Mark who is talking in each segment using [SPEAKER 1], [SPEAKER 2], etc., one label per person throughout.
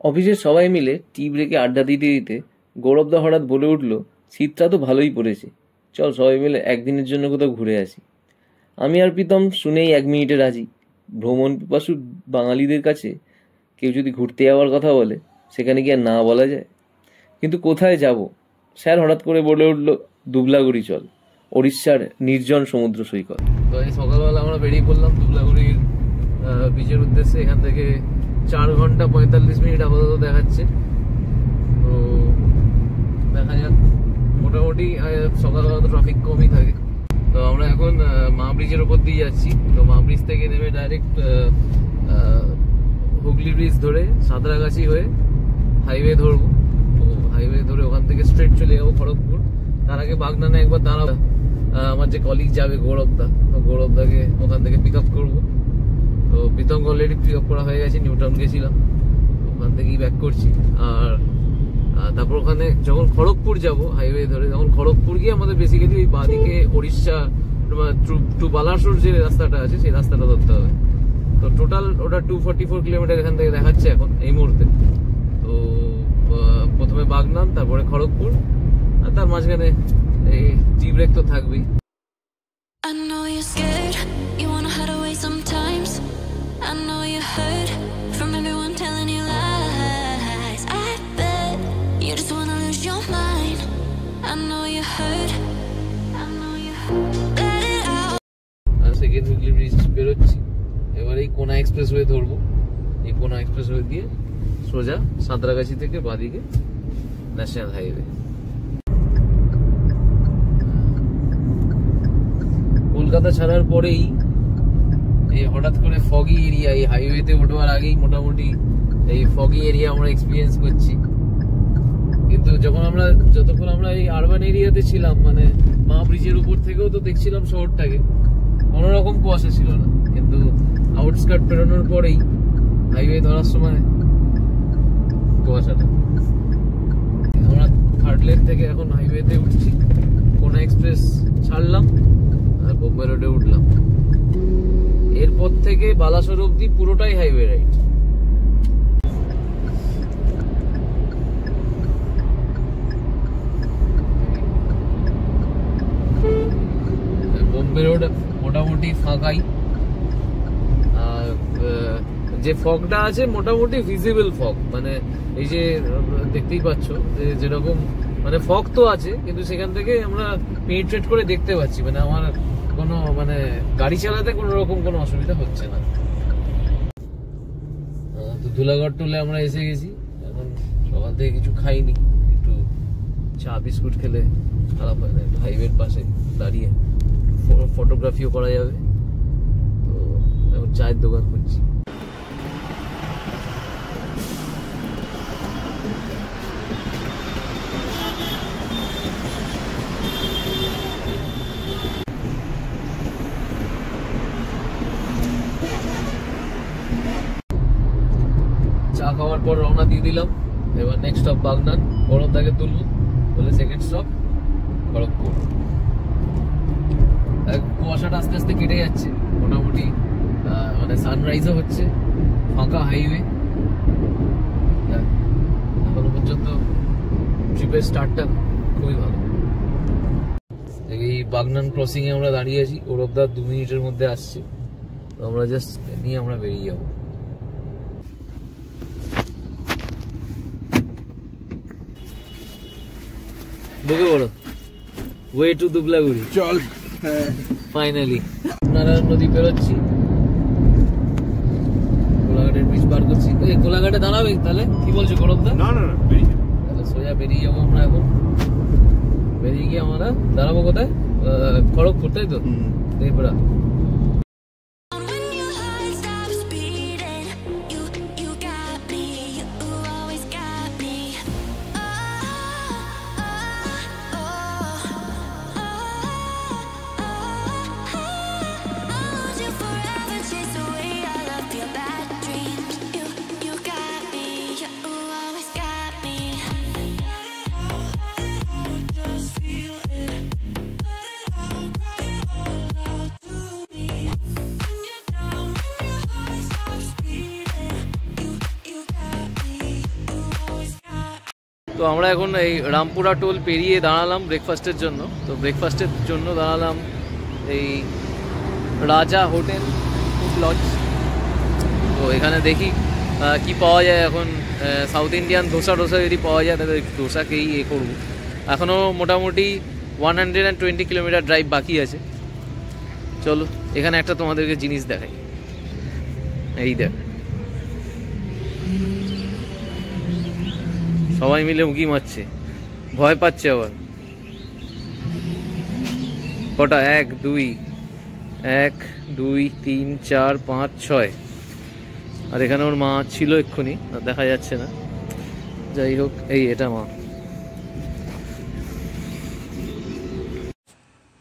[SPEAKER 1] অফিসের সবাই মিলে টি ব্রেকে আড্ডা দিতে দিতে গৌরবদা হঠাৎ বলে উঠল, শীতটা তো ভালোই পড়েছে, চল সবাই মিলে একদিনের জন্য কোথাও ঘুরে আসি। আমি আর প্রীতম শুনেই 1 মিনিটে রাজি। ভ্রমণ পিপাসু বাঙালিদের কাছে কেউ যদি ঘুরতে যাওয়ার কথা বলে, সেখানে কি আর না বলা যায়? কিন্তু কোথায় যাব? স্যার হঠাৎ করে বলে উঠল, দুবলাগুড়ি চল, উড়িষ্যার নির্জন সমুদ্র সৈকত। তো এই সকালবেলা আমরা বেরিয়ে পড়লাম দুবলাগুড়ির বিচের উদ্দেশ্যে। এখান থেকে 4 ঘন্টা 45 মিনিট আপাতত দেখাচ্ছে। তো দেখা যাক, মোটামুটি সকালবেলা তো ট্রাফিক কমই থাকে। তো আমরা এখন মা ব্রিজের ওপর দিয়ে যাচ্ছি। তো মা ব্রিজ থেকে নেমে ডাইরেক্ট হুগলি ব্রিজ ধরে সাঁতরাগাছি হয়ে হাইওয়ে ধরবো। তো হাইওয়ে ধরে ওখান থেকে স্ট্রেট চলে যাবো খড়গপুর। তার আগে বাগনানে একবার দাঁড়াবো, আমার যে কলিগ যাবে গৌরবদা, তো গৌরবদাকে ওখান থেকে পিক আপ করবো। তো প্রীতমকে অলরেডি পিক আপ করা হয়ে গেছে, নিউ টাউন গেছিলাম, ওখান থেকেই ব্যাক করছি। আর তারপর ওখানে যখন খড়গপুর যাব হাইওয়ে ধরে, তখন খড়গপুর গিয়ে আমাদের বেসিক্যালি ওই বাঁদিকে উড়িষ্যা টু বালাসোর যে রাস্তাটা আছে সেই রাস্তাটা ধরতে হবে। তো টোটাল ওটা 244 কিলোমিটার এখান থেকে দেখাচ্ছে এখন এই মুহূর্তে। তো প্রথমে বাগনান, তারপরে খড়গপুর, আর তার মাঝখানে এই টি ব্রেক তো থাকবেই।
[SPEAKER 2] I know you're scared, you wanna hide away sometimes. I know you hurt from everyone telling you lies. I bet you just wanna lose your mind. I know you hurt, I know you hurt. Let it out.
[SPEAKER 1] আর second Hooghly bridge বেরোচ্ছি। এবার এই কোনা expressway ধরবো। এই কোনা expressway দিয়ে সোজা সাঁতরাগাছি থেকে বাঁদিকে ন্যাশনাল হাইওয়ে। কলকাতা ছাড়ার পরেই এই হঠাৎ করে ফগি এরিয়া, এই হাইওয়েতে উঠবার আগেই মোটামুটি এই ফগি এরিয়া আমরা এক্সপিরিয়েন্স করছি। কিন্তু যতক্ষণ আমরা এই আরবান এরিয়াতে ছিলাম, মানে মা ব্রিজের উপর থেকেও তো দেখছিলাম শহরটাকে, কোনো রকম কুয়াশা ছিল না। কিন্তু আউটস্কার্ট পেরোনোর পরেই হাইওয়ে ধরার সময় কুয়াশাটা। আমরা থার্ড লেন থেকে এখন হাইওয়েতে উঠছি, কোনা এক্সপ্রেস ছাড়লাম আর বোম্বে রোডে উঠলাম। এরপর থেকে বালাসোর অব্দি পুরোটাই হাইওয়ে রাইড। বোম্বে রোড মোটামুটি ফাঁকাই। আর যে ফগটা আছে মোটামুটি ভিজিবল ফগ, মানে এই যে দেখতেই পাচ্ছ যে যেরকম মানে ফগ তো আছে, কিন্তু সেখান থেকে আমরা পেনিট্রেট করে দেখতে পাচ্ছি। মানে আমার কোনো মানে গাড়ি চালাতে কোনো রকম কোনো অসুবিধা হচ্ছে না। তো ধুলাগড় টুলে আমরা এসে গেছি। এখন সকাল থেকে কিছু খাইনি, একটু চা বিস্কুট খেলে খারাপ হয় না। হাইওয়ের পাশে দাঁড়িয়ে ফটোগ্রাফিও করা যাবে। তো এখন চায়ের দোকান করছি। চা খাওয়ার পর রওনা দিয়ে দিলাম। এবার নেক্সট স্টপ বাগনান, গৌরবদাকে তুলবো বলে সেকেন্ড স্টপ খড়গপুর। কুয়াশাটা আস্তে আস্তে কেটে যাচ্ছে, মোটামুটি মানে সানরাইজও হচ্ছে, ফাঁকা হাইওয়ে। এখনো পর্যন্ত ট্রিপের স্টার্টটা খুবই ভালো। এই বাগনান ক্রসিং এ আমরা দাঁড়িয়ে আছি, গৌরবদা 2 মিনিটের মধ্যে আসছে। তো আমরা জাস্ট নিয়ে আমরা বেরিয়ে যাবো। ঢুকে পড়ো, ওয়ে টু দুবলাগুড়ি চল। ফাইনালি নারায়ণ নদী পেরোচ্ছি, কোলাঘাটের ব্রিজ পার করছি। কোলাঘাটে দাঁড়াবে তাহলে, কি বলছো গৌরবদা?
[SPEAKER 3] না না না,
[SPEAKER 1] তাহলে সোজা বেরিয়ে যাবো আমরা। এখন বেরিয়ে গিয়ে আমরা দাঁড়াবো কোথায়? খড়গপুর, তাই তো? Tripura.
[SPEAKER 2] When your heart stops beating, you got me, you always got me. Oh, oh, oh, oh, oh. I'll hold you forever, chase away all of your bad dreams. You got me, you always got me. Just feel it. Let it all out to me.
[SPEAKER 1] তো আমরা এখন এই Rampura toll পেরিয়ে দাঁড়ালাম ব্রেকফাস্টের জন্য। তো ব্রেকফাস্টের জন্য দাঁড়ালাম এই রাজা হোটেল ফুড লজ। তো এখানে দেখি কি পাওয়া যায় এখন। সাউথ ইন্ডিয়ান ধোসা যদি পাওয়া যায় তাহলে ধোসা খেয়েই এ করবো। এখনও মোটামুটি 120 কিলোমিটার ড্রাইভ বাকি আছে। চলো এখানে একটা তোমাদেরকে জিনিস দেখাই। এই দেখ, সবাই মিলে উঁকি মারছে, ভয় পাচ্ছে আবার। কটা? 1 2 3 4 5 6। আর এখানে ওর মা ছিল এক্ষুনি, দেখা যাচ্ছে না। যাই হোক, এই এটা মা।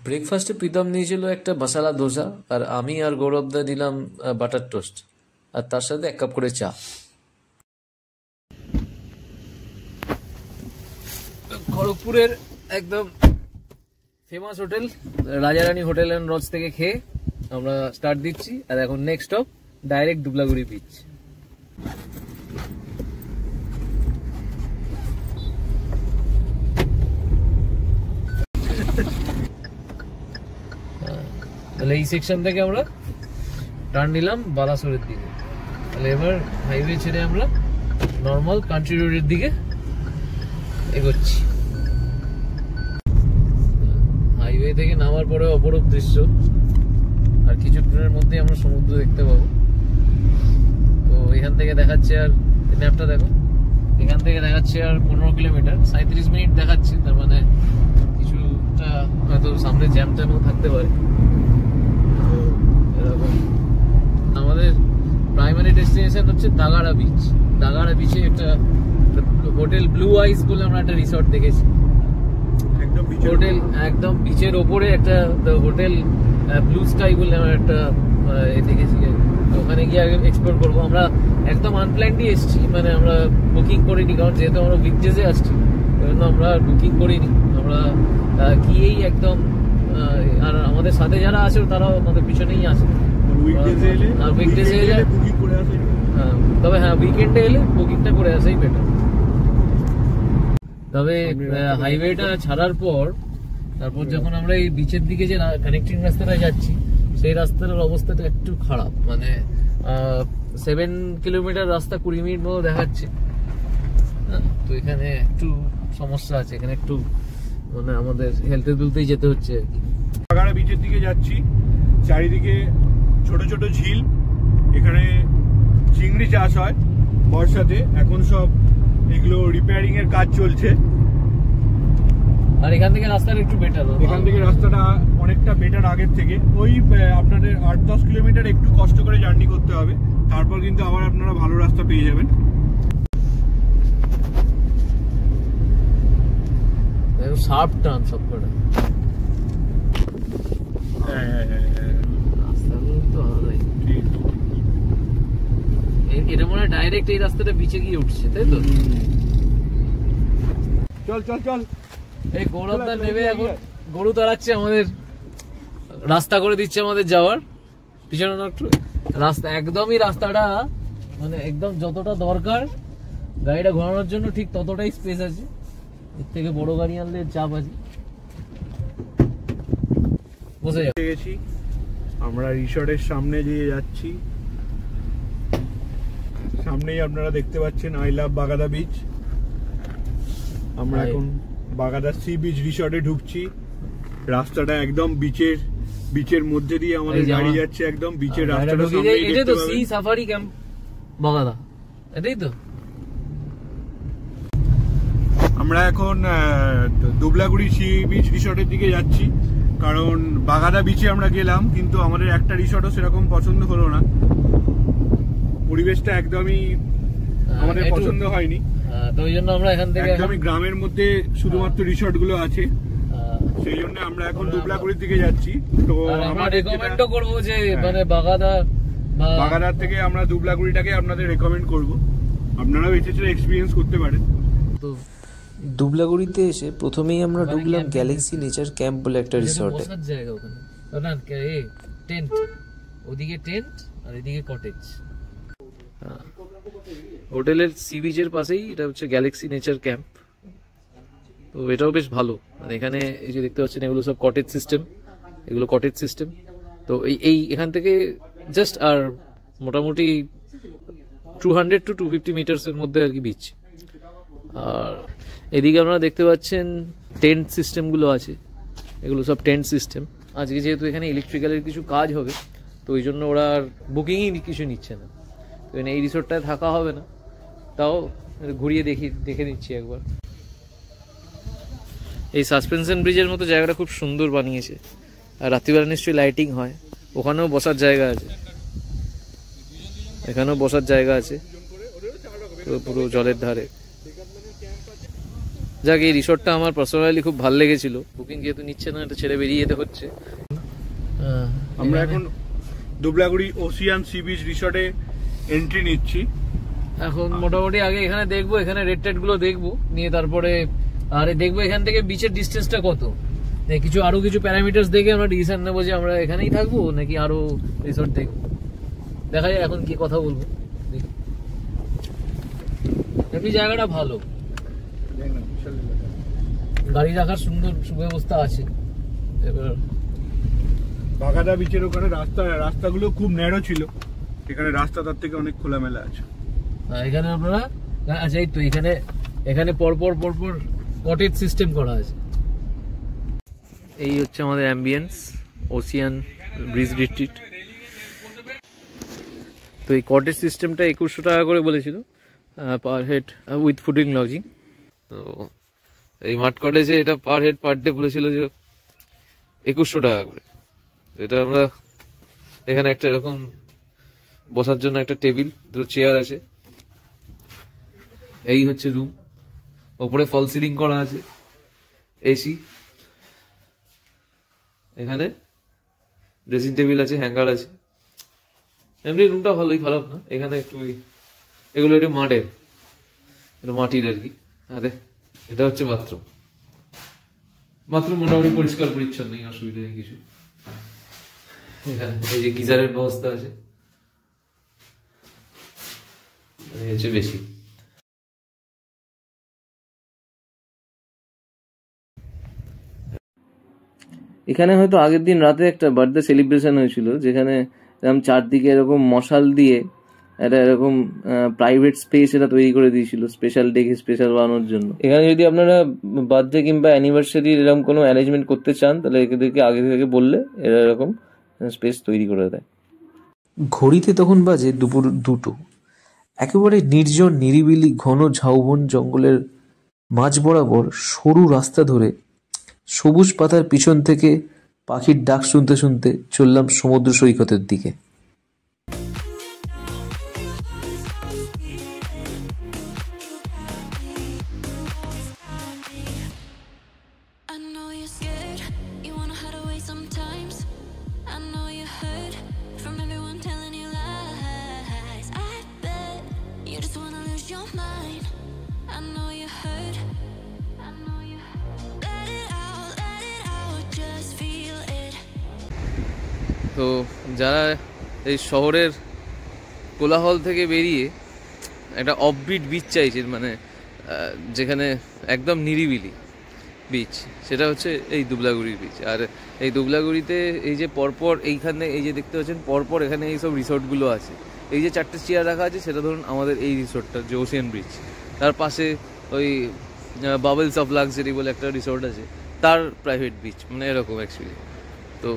[SPEAKER 1] ব্রেকফাস্টে প্রীতম নিয়েছিল একটা মশালা ধোসা, আর আমি আর গৌরবদা নিলাম বাটার টোস্ট, আর তার সাথে 1 কাপ করে চা। খড়গপুরের একদম famous hotel Rajarani hotel and lodge থেকে খেয়ে আমরা স্টার্ট দিচ্ছি। আর এখন next stop direct Dublagudi beach. তাহলে এই সেকশন থেকে আমরা টার্ন নিলাম বালাসোরের দিকে। তাহলে এবার হাইওয়ে ছেড়ে আমরা নর্মাল কান্ট্রি রোডের দিকে এগোচ্ছি। হাইওয়ে থেকে নামার পরে অপরূপ দৃশ্য, আর কিছুক্ষণের মধ্যে আমরা সমুদ্র দেখতে পাবো। তো এখান থেকে দেখাচ্ছে, আর ম্যাপটা দেখো, এখান থেকে দেখাচ্ছে আর 15 কিলোমিটার, 37 মিনিট দেখাচ্ছে। তার মানে কিছুটা হয়তো সামনে জ্যাম ট্যামও থাকতে পারে। এরকম আমাদের প্রাইমারি ডেস্টিনেশন হচ্ছে দাগাড়া বিচ। দাগাড়া বিচে একটা হোটেল ব্লু আইস বলে আমরা একটা রিসর্ট দেখেছি। হোটেল একদম বিচের ওপরে একটা হোটেল ব্লু স্কাই বলে আমরা একটা দেখেছি। ওখানে গিয়ে আগে এক্সপ্লোর করবো। আমরা একদম আনপ্ল্যান্ডই এসেছি, মানে আমরা বুকিং করিনি, কারণ যেহেতু আমরা উইকডেজে আসছি ওই জন্য আমরা বুকিং করিনি। আমরা গিয়েই একদম, আর আমাদের সাথে যারা আছে তারাও আমাদের পিছনেই আছে। উইকডেজে এলে তবে হ্যাঁ, উইকেন্ডে এলে বুকিংটা করে আসাই বেটার। তবে হাইওয়েটা ছাড়ার পর তারপর যখন আমরা এই বিচের দিকে যে কানেক্টিং রাস্তাটা যাচ্ছি, সেই রাস্তাটার অবস্থাটা একটু খারাপ। মানে 7 কিলোমিটার রাস্তা 20 মিনিট মতো দেখাচ্ছে। তো এখানে একটু সমস্যা আছে, এখানে একটু মানে আমাদের হেলথে দুলতেই যেতে হচ্ছে আর কি।
[SPEAKER 3] দাগাড়া বিচের দিকে যাচ্ছি, চারিদিকে ছোট ছোট ঝিল, এখানে চিংড়ি চাষ হয় বর্ষাতে। এখন সব এগুলো রিপেয়ারিং এর কাজ চলছে।
[SPEAKER 1] আর এখান থেকে রাস্তাটা একটু বেটার,
[SPEAKER 3] এখান থেকে রাস্তাটা অনেকটা বেটার আগের থেকে। ওই আপনাদের 8-10 কিলোমিটার একটু কষ্ট করে জার্নি করতে হবে, তারপর কিন্তু আবার আপনারা ভালো রাস্তা পেয়ে যাবেন।
[SPEAKER 1] শার্প টার্ন সব কটা, রাস্তাগুলো তো আলাদাই। এটা মনে হয় ডাইরেক্ট এই রাস্তাটা বিচে গিয়ে উঠছে, তাই তো?
[SPEAKER 3] চল চল চল।
[SPEAKER 1] এই গৌরবদা নেবে এখন গরু তাড়াচ্ছে, আমাদের রাস্তা করে দিচ্ছে আমাদের যাওয়ার। পিছনে একটু রাস্তা, একদমই রাস্তাটা মানে একদম যতটা দরকার গাড়িটা ঘোরানোর জন্য ঠিক ততটাই স্পেস আছে। এর থেকে বড় গাড়ি আনলে চাপ আছে। বসে
[SPEAKER 3] গেছি আমরা রিসর্টের সামনে দিয়ে যাচ্ছি। সামনেই আপনারা দেখতে পাচ্ছেন আই লাভ বাগাদা বিচ। আমরা এখন বাগাদা সি বিচ রিসর্টে ঢুকছি। রাস্তাটা একদম বিচের মধ্যে দিয়ে আমাদের গাড়ি যাচ্ছে, একদম বিচের রাস্তাটা সামনেই দেখতে
[SPEAKER 1] পাবেন। সি সাফারি ক্যাম্প বাগাদা, এটাই তো।
[SPEAKER 3] আমরা এখন দুবলাগুড়ি সি বিচ রিসর্টের দিকে যাচ্ছি, কারণ বাগাদা বিচে আমরা গেলাম কিন্তু আমাদের একটা রিসর্টও সেরকম পছন্দ হলো না। পরিবেশটা একদমই আমাদের পছন্দ হয়নি।
[SPEAKER 1] তো ওই জন্য আমরা এখান থেকে
[SPEAKER 3] একদমই গ্রামের মধ্যে শুধুমাত্র রিসর্ট গুলো আছে, সেই জন্য আমরা এখন দুবলাগুড়ির দিকে যাচ্ছি। তো
[SPEAKER 1] আমরা রেকমেন্ডও করবো যে মানে বাগাদার
[SPEAKER 3] থেকে আমরা দুবলাগুড়িটাকে আপনাদের রেকমেন্ড করব, আপনারাও এসে এক্সপিরিয়েন্স করতে পারেন।
[SPEAKER 1] তো
[SPEAKER 4] দুবলাগুড়িতে এসে প্রথমেই আমরা ঢুকলাম গ্যালাক্সি নেচার ক্যাম্প বলে একটা রিসর্টে।
[SPEAKER 1] জায়গা ওখানে না, টেন্ট, ওদিকে টেন্ট আর এদিকে কটেজ। হোটেলের সি বিচের পাশেই এটা হচ্ছে গ্যালাক্সি নেচার ক্যাম্প।
[SPEAKER 5] তো এটাও বেশ ভালো। মানে এখানে এই যে দেখতে পাচ্ছেন এগুলো সব কটেজ সিস্টেম, এগুলো কটেজ সিস্টেম। তো এই এখান থেকে জাস্ট আর মোটামুটি 200 to 250 মিটার্সের মধ্যে আর কি বিচ। আর এদিকে আপনারা দেখতে পাচ্ছেন টেন্ট সিস্টেমগুলো আছে, এগুলো সব টেন্ট সিস্টেম। আজকে যেহেতু এখানে ইলেকট্রিক্যালের কিছু কাজ হবে, তো ওই জন্য ওরা আর বুকিংই কিছু নিচ্ছে না। তো এই রিসোর্টটায় থাকা হবে না, তাও ঘুরিয়ে দেখে নিচ্ছি একবার। এই সাসপেনশন ব্রিজের মতো জায়গাটা খুব সুন্দর বানিয়েছে, আর রাত্রিবেলা নিশ্চয়ই লাইটিং হয়। ওখানেও বসার জায়গা আছে, এখানেও বসার জায়গা আছে, তো পুরো জলের ধারে। যাক, এই রিসোর্টটা আমার পার্সোনালি খুব ভালো লেগেছিল। বুকিং যেহেতু নিচ্ছে না, এটা ছেড়ে বেরিয়ে যেতে হচ্ছে।
[SPEAKER 3] আমরা এখন দুবলাগুড়ি ওসিয়ান সি বিচ রিসর্টে এন্ট্রি নিচ্ছি।
[SPEAKER 5] এখন মোটামুটি আগে এখানে দেখবো, এখানে রেড টেড গুলো দেখবো, নিয়ে তারপরে আরে দেখবো এখান থেকে বিচের ডিস্টেন্সটা কত, আরো কিছু প্যারামিটার্স দেখে আমরা ডিসিশন নেবো যে আমরা এখানেই থাকবো নাকি আরো রিসোর্ট দেখবো। দেখা যায় এখন কি কথা বলবো। এমনি জায়গাটা ভালো, গাড়ি রাখার সুন্দর সুব্যবস্থা আছে। এবার
[SPEAKER 3] বাগাদা বিচের ওখানে রাস্তাগুলো খুব ন্যারো ছিল, এখানে রাস্তা তার থেকে অনেক খোলামেলা আছে।
[SPEAKER 5] এখানে আপনারা আচ্ছা, এই তো এখানে পরপর কটেজ সিস্টেম করা আছে। এই হচ্ছে আমাদের অ্যাম্বিয়েন্স, ওসিয়ান ব্রিজ রিট্রিট। তো এই কটেজ সিস্টেমটা 2100 টাকা করে বলেছিল per head with fooding lodging. তো এই মাঠ কটেজে এটা পার হেড পার ডে বলেছিল যে 2100 টাকা করে। এটা আমরা এখানে একটা এরকম বসার জন্য একটা টেবিল, দুটো চেয়ার আছে। এই হচ্ছে রুম, ওপরে ফল সিলিং করা আছে, এসি, এখানে ড্রেসিং টেবিল আছে, হ্যাঙ্গার আছে। এমনি রুমটা ভালোই, খারাপ না। এখানে একটু এগুলো একটু মাটির আর কি। আরে এটা হচ্ছে বাথরুম মোটামুটি পরিষ্কার পরিচ্ছন্ন, নেই অসুবিধা নেই কিছু। এখানে এই যে গিজারের ব্যবস্থা আছে, এই হচ্ছে বেশি।
[SPEAKER 1] এখানে হয়তো আগের দিন রাতে একটা বার্থডে সেলিব্রেশন হয়েছিল, যেখানে এরকম চারদিকে এরকম মশাল দিয়ে একটা এরকম প্রাইভেট স্পেস এটা তৈরি করে দিয়েছিল স্পেশাল ডেকে স্পেশাল বানানোর জন্য। এখানে যদি আপনারা বার্থডে কিংবা অ্যানিভার্সারি এরকম কোনো অ্যারেঞ্জমেন্ট করতে চান, তাহলে এদেরকে আগে থেকে বললে এরা এরকম স্পেস তৈরি করে দেয়।
[SPEAKER 4] ঘড়িতে তখন বাজে দুপুর 2টো। একেবারে নির্জন নিরিবিলি ঘন ঝাউবন জঙ্গলের মাঝ বরাবর সরু রাস্তা ধরে সবুজ পাতার পিছন থেকে পাখির ডাক শুনতে শুনতে চললাম সমুদ্র সৈকতের দিকে।
[SPEAKER 2] I know you're scared, you wanna hide away sometimes. I know you hurt from everyone telling you lies. I bet you just wanna lose your mind. I know you hurt, I know you hurt. Let it out, just feel it.
[SPEAKER 5] তো যারা এই শহরের কোলাহল থেকে বেরিয়ে একটা offbeat beach চাইছেন, মানে যেখানে একদম নিরিবিলি বিচ, সেটা হচ্ছে এই দুবলাগুড়ির বিচ। আর এই দুবলাগুড়িতে এই যে পরপর এইখানে এই যে দেখতে পাচ্ছেন পরপর এখানে এইসব রিসোর্টগুলো আছে। এই যে 4টে চেয়ার রাখা আছে, সেটা ধরুন আমাদের এই রিসোর্টটা যে ওসিয়ান ব্রিজ, তার পাশে ওই বাবলস অফ লাক্সারি বলে একটা রিসোর্ট আছে, তার প্রাইভেট বিচ, মানে এরকম অ্যাকচুয়ালি। তো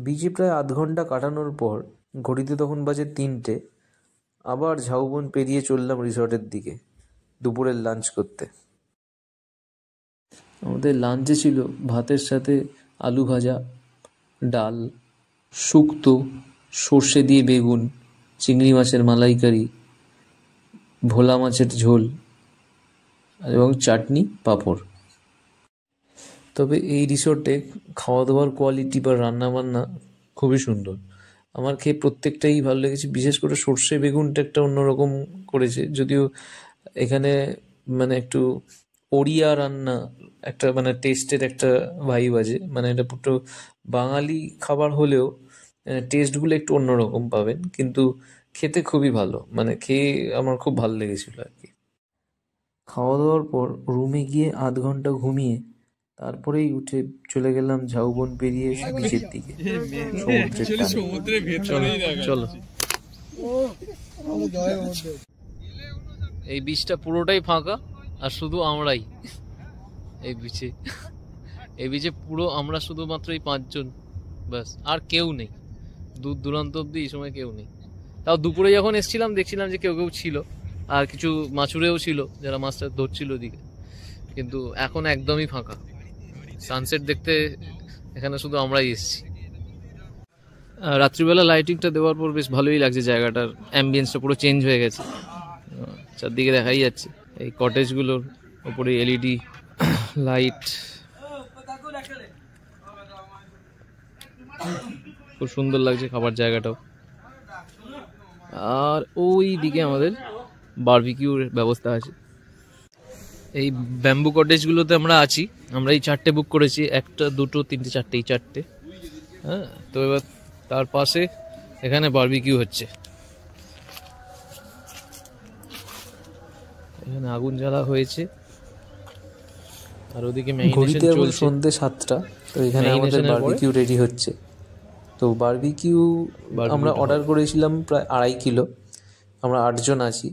[SPEAKER 4] বিচে প্রায় আধ ঘন্টা কাটানোর পর ঘড়িতে তখন বাজে 3টে। আবার ঝাউবন পেরিয়ে চললাম রিসর্টের দিকে দুপুরের লাঞ্চ করতে।
[SPEAKER 1] আমাদের লাঞ্চে ছিল ভাতের সাথে আলু ভাজা, ডাল, শুক্তো, সর্ষে দিয়ে বেগুন, চিংড়ি মাছের মালাইকারি, ভোলা মাছের ঝোল এবং চাটনি, পাঁপড়। তবে এই রিসর্টে খাওয়া দাওয়ার কোয়ালিটি বা রান্নাবান্না খুবই সুন্দর। আমার খেয়ে প্রত্যেকটাই ভালো লেগেছে। বিশেষ করে সর্ষে বেগুনটা একটা অন্যরকম করেছে, যদিও এখানে মানে একটু ওড়িয়া রান্না একটা মানে টেস্টের একটা ভাইব আছে, মানে এটা পুরো বাঙালি খাবার হলেও টেস্টগুলো একটু অন্যরকম পাবেন, কিন্তু খেতে খুবই ভালো, মানে খেয়ে আমার খুব ভালো লেগেছিল আর কি।
[SPEAKER 4] খাওয়া দাওয়ার পর রুমে গিয়ে 0.5 ঘন্টা ঘুমিয়ে তারপরেই উঠে চলে গেলাম ঝাউবন পেরিয়ে বিচের দিকে, সমুদ্রের টানে।
[SPEAKER 5] চলো। এই বিচটা পুরোটাই ফাঁকা আর শুধু আমরাই এই বিচে। এই বিচে পুরো আমরা শুধুমাত্র এই 5 জন, ব্যাস, আর কেউ নেই। দূর দূরান্ত অব্দি এই সময় কেউ নেই। তাও দুপুরে যখন এসেছিলাম দেখছিলাম যে কেউ কেউ ছিল, আর কিছু মাছুরেও ছিল যারা মাছটা ধরছিল ওদিকে, কিন্তু এখন একদমই ফাঁকা। সানসেট দেখতে এখানে শুধু আমরাই এসেছি। রাত্রিবেলা লাইটিংটা দেওয়ার পর বেশ ভালোই লাগছে, জায়গাটার অ্যাম্বিয়েন্সটা পুরো চেঞ্জ হয়ে গেছে, চারদিকে দেখাই যাচ্ছে। এই কটেজগুলোর ওপরে এলইডি লাইট, খুব সুন্দর লাগছে খাবার জায়গাটাও। আর ওই দিকে আমাদের বারবিকিউর ব্যবস্থা আছে। এই ব্যাম্বু কটেজগুলোতে আমরা আছি, আমরা এই 4টে বুক করেছি, 1, 2, 3, 4, এই 4টে। হ্যাঁ, তো এবার তার পাশে এখানে বারবিকিউ হচ্ছে, এখানে আগুন জ্বালা হয়েছে, আর ওদিকে
[SPEAKER 4] ঘড়িতে
[SPEAKER 5] ম্যারিনেশন
[SPEAKER 4] এখন
[SPEAKER 5] চলছে।
[SPEAKER 4] সন্ধ্যে 7টা। তো এখানে আমাদের
[SPEAKER 5] Marination-এর পরে?
[SPEAKER 4] বারবিকিউ রেডি হচ্ছে। তো বারবিকিউ আমরা অর্ডার করেছিলাম প্রায় 2.5 কিলো, আমরা 8 জন আছি।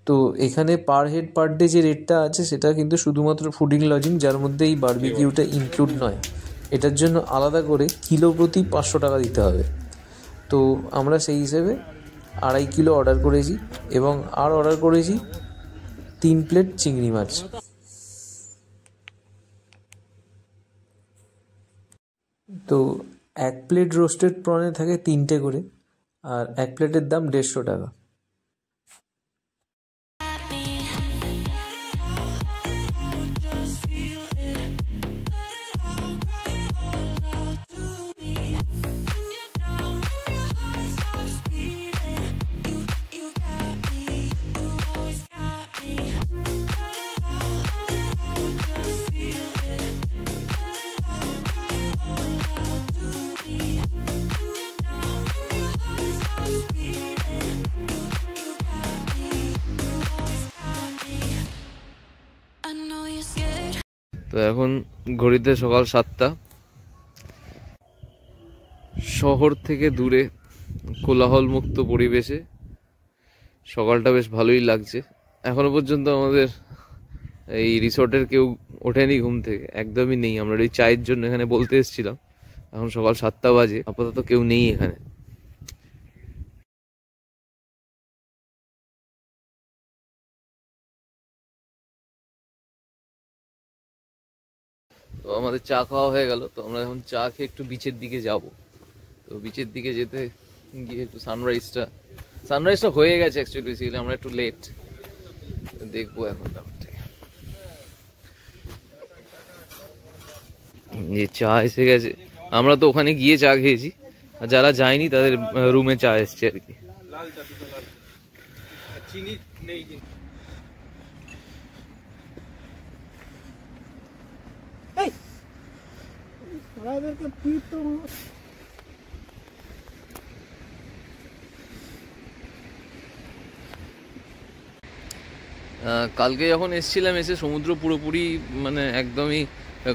[SPEAKER 4] তো এখানে পার হেড পার ডে যে রেটটা আছে সেটা কিন্তু শুধুমাত্র ফুডিং লজিং, যার মধ্যে এই বারবিকিউটা ইনক্লুড নয়। এটার জন্য আলাদা করে কিলো প্রতি 500 টাকা দিতে হবে। তো আমরা সেই হিসেবে 2.5 কিলো অর্ডার করেছি, এবং আর অর্ডার করেছি 3 প্লেট চিংড়ি মাছ। তো 1 প্লেট রোস্টেড প্রনে থাকে 3টে করে, আর 1 প্লেটের দাম 150 টাকা।
[SPEAKER 2] I know you're scared.
[SPEAKER 5] তো এখন ঘড়িতে সকাল 7টা। শহর থেকে দূরে কোলাহল মুক্ত পরিবেশে সকালটা বেশ ভালোই লাগছে। এখনো পর্যন্ত আমাদের এই রিসর্টের কেউ ওঠেনি ঘুম থেকে, একদমই নেই। আমরা ওই চায়ের জন্য এখানে বলতে এসেছিলাম, এখন সকাল 7টা বাজে, আপাতত কেউ নেই এখানে। তো আমাদের চা খাওয়া হয়ে গেল, তো আমরা এখন চা খেয়ে একটু বিচের দিকে যাব। তো বিচের দিকে যেতে গিয়ে একটু সানরাইজটা হয়ে গেছে অ্যাকচুয়ালি, বেসিক্যালি আমরা একটু লেট, দেখবো এখন ব্যাপারটাকে। যে চা এসে গেছে, আমরা তো ওখানে গিয়ে চা খেয়েছি, আর যারা যায়নি তাদের রুমে চা এসছে আর কি। কালকে যখন এসেছিলাম, এসে সমুদ্র পুরোপুরি মানে একদমই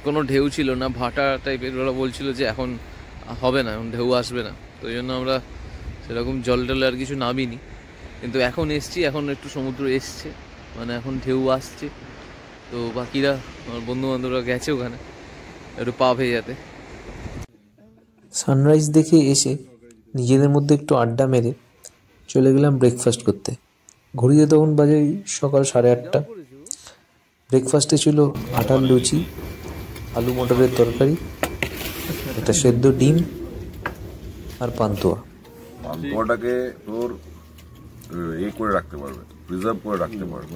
[SPEAKER 5] কোনো ঢেউ ছিল না, ভাটা টাইপের। ওরা বলছিল যে এখন হবে না, এখন ঢেউ আসবে না, তো ওই জন্য আমরা সেরকম জল টল আর কিছু নামিনি। কিন্তু এখন এসছি, এখন একটু সমুদ্র এসছে, মানে এখন ঢেউ আসছে। তো বাকিরা আমার বন্ধু বান্ধবরা গেছে ওখানে একটু পা ভেজাতে।
[SPEAKER 4] সানরাইজ দেখে এসে নিজেদের মধ্যে একটু আড্ডা মেরে চলে গেলাম ব্রেকফাস্ট করতে। ঘড়িতে তখন বাজে সকাল 8:30। ব্রেকফাস্টে ছিল আটার লুচি, আলু মটরের তরকারি, একটা সেদ্ধ ডিম আর পান্তুয়া।
[SPEAKER 6] পান্তুয়াটাকে তোর করে রাখতে পারবে, প্রিজার্ভ করে রাখতে পারবে।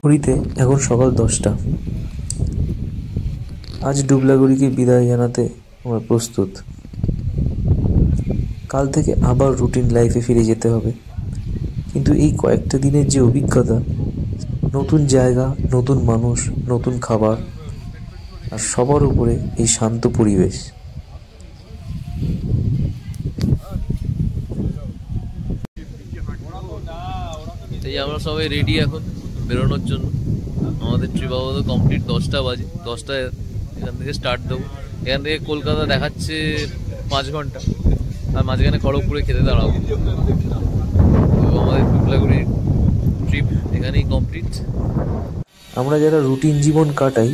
[SPEAKER 4] ঘড়িতে এখন সকাল 10টা। আজ ডুবলাগড়িকে বিদায় জানাতে আমরা প্রস্তুত। কাল থেকে আবার রুটিন লাইফে ফিরে যেতে হবে, কিন্তু এই কয়েকটা দিনের যে অভিজ্ঞতা, নতুন জায়গা, নতুন মানুষ, নতুন খাবার, আর সবার উপরে এই শান্ত পরিবেশ,
[SPEAKER 5] এই আমরা সবাই রেডি এখন বেরোনোর জন্য। আমাদের ট্রিপ আপাতত কমপ্লিট, 10টা বাজে। 10টায় এখান থেকে স্টার্ট দেবো। এখান থেকে কলকাতা দেখাচ্ছে 5 ঘন্টা, আর মাঝখানে খড়গপুরে খেতে দাঁড়াবো। তো আমাদের ডুবলাগুড়ির ট্রিপ এখানেই কমপ্লিট।
[SPEAKER 4] আমরা যারা রুটিন জীবন কাটাই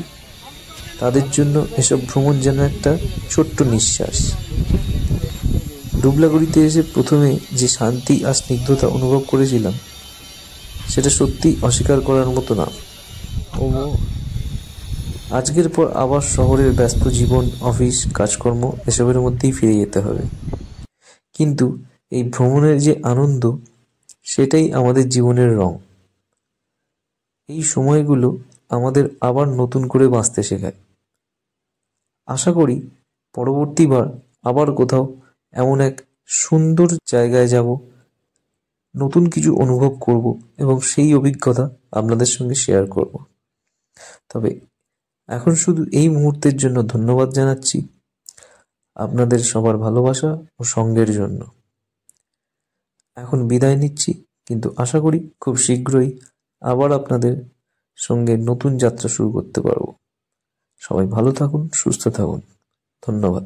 [SPEAKER 4] তাদের জন্য এসব ভ্রমণ যেন একটা ছোট্ট নিঃশ্বাস। ডুবলাগুড়িতে এসে প্রথমে যে শান্তি আর স্নিগ্ধতা অনুভব করেছিলাম সেটা সত্যি অস্বীকার করার মতো না। আজকের পর আবার শহরের ব্যস্ত জীবন, অফিস, কাজকর্ম এসবের মধ্যেই ফিরে যেতে হবে, কিন্তু এই ভ্রমণের যে আনন্দ সেটাই আমাদের জীবনের রং। এই সময়গুলো আমাদের আবার নতুন করে বাঁচতে শেখায়। আশা করি পরবর্তীবার আবার কোথাও এমন এক সুন্দর জায়গায় যাব, নতুন কিছু অনুভব করব এবং সেই অভিজ্ঞতা আপনাদের সঙ্গে শেয়ার করব। তবে এখন শুধু এই মুহূর্তের জন্য ধন্যবাদ জানাচ্ছি আপনাদের সবার ভালোবাসা ও সঙ্গের জন্য। এখন বিদায় নিচ্ছি, কিন্তু আশা করি খুব শীঘ্রই আবার আপনাদের সঙ্গে নতুন যাত্রা শুরু করতে পারব। সবাই ভালো থাকুন, সুস্থ থাকুন। ধন্যবাদ।